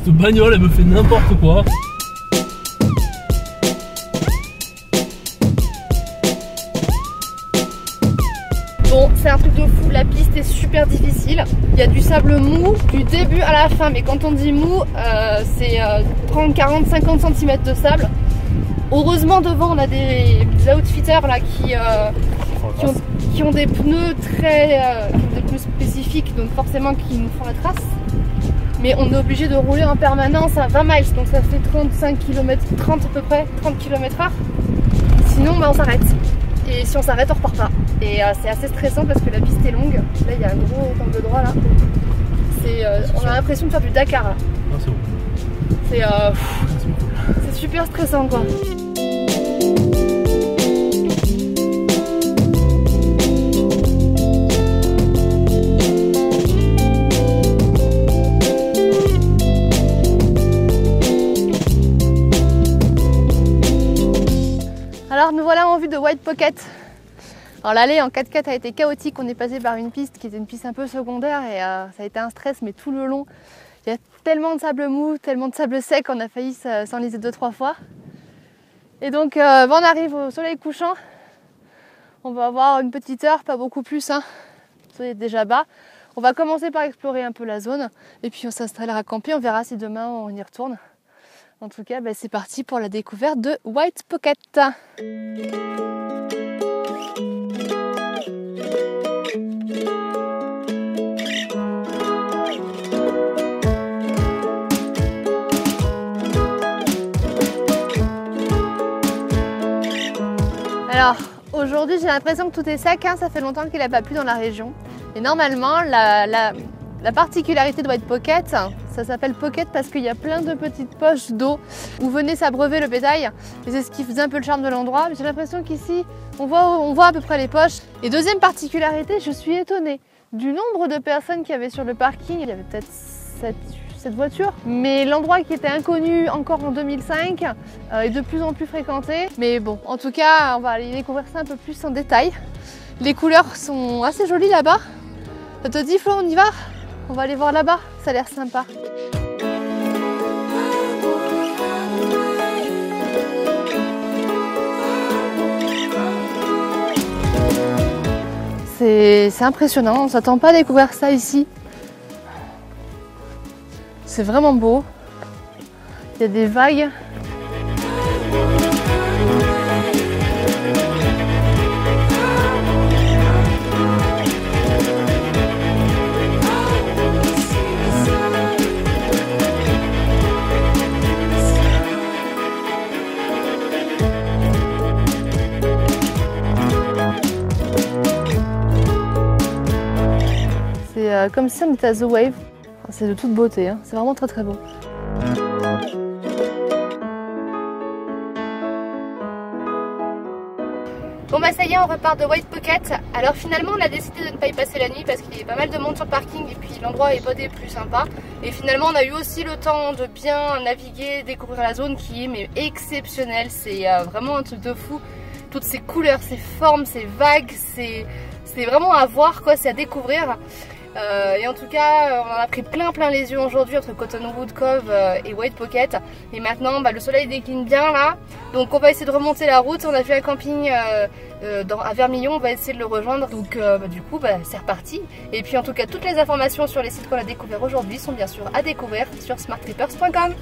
Cette bagnole, elle me fait n'importe quoi. Bon, c'est un truc de fou, la piste est super difficile. Il y a du sable mou du début à la fin, mais quand on dit mou, c'est 30, 40, 50 cm de sable. Heureusement devant on a des outfitters là qui ont des pneus des pneus spécifiques, donc forcément qui nous font la trace. Mais on est obligé de rouler en permanence à 20 miles, donc ça fait 35 km, 30 à peu près, 30 km/h. Sinon bah, on s'arrête. Et si on s'arrête on repart pas. Et c'est assez stressant parce que la piste est longue. Là il y a un gros angle droit là. On a l'impression de faire du Dakar là. Ah, c'est bon. C'est super stressant quoi. Alors nous voilà en vue de White Pocket. Alors l'allée en 4x4 a été chaotique, on est passé par une piste qui était une piste un peu secondaire et ça a été un stress, mais tout le long il y a tellement de sable mou, tellement de sable sec, on a failli s'enliser 2-3 fois. Et donc on arrive au soleil couchant, on va avoir une petite heure, pas beaucoup plus, hein. Le soleil est déjà bas. On va commencer par explorer un peu la zone et puis on s'installera à camper, on verra si demain on y retourne. En tout cas, c'est parti pour la découverte de White Pocket. Alors, aujourd'hui j'ai l'impression que tout est sec, hein, ça fait longtemps qu'il n'a pas plu dans la région. Et normalement, la particularité de White Pocket, ça s'appelle Pocket parce qu'il y a plein de petites poches d'eau où venait s'abreuver le bétail. Et c'est ce qui faisait un peu le charme de l'endroit. J'ai l'impression qu'ici, on voit à peu près les poches. Et deuxième particularité, je suis étonnée du nombre de personnes qu'il y avait sur le parking. Il y avait peut-être 7 voitures. Mais l'endroit qui était inconnu encore en 2005 est de plus en plus fréquenté. Mais bon, en tout cas, on va aller découvrir ça un peu plus en détail. Les couleurs sont assez jolies là-bas. Ça te dit Flo, on y va? On va aller voir là-bas, ça a l'air sympa. C'est impressionnant, on ne s'attend pas à découvrir ça ici. C'est vraiment beau. Il y a des vagues. C'est comme si on était à The Wave. C'est de toute beauté, hein. C'est vraiment très très beau. Bon bah ça y est, on repart de White Pocket. Alors finalement on a décidé de ne pas y passer la nuit parce qu'il y a pas mal de monde sur le parking et puis l'endroit est pas des plus sympas. Et finalement on a eu aussi le temps de bien naviguer, découvrir la zone qui est exceptionnelle. C'est vraiment un truc de fou. Toutes ces couleurs, ces formes, ces vagues, c'est vraiment à voir quoi, c'est à découvrir. Et en tout cas on en a pris plein les yeux aujourd'hui entre Cottonwood Cove et White Pocket. Et maintenant le soleil décline bien là, donc on va essayer de remonter la route. On a vu un camping à Vermillon, on va essayer de le rejoindre. Donc du coup c'est reparti. Et puis en tout cas toutes les informations sur les sites qu'on a découverts aujourd'hui sont bien sûr à découvrir sur smarttrippers.com.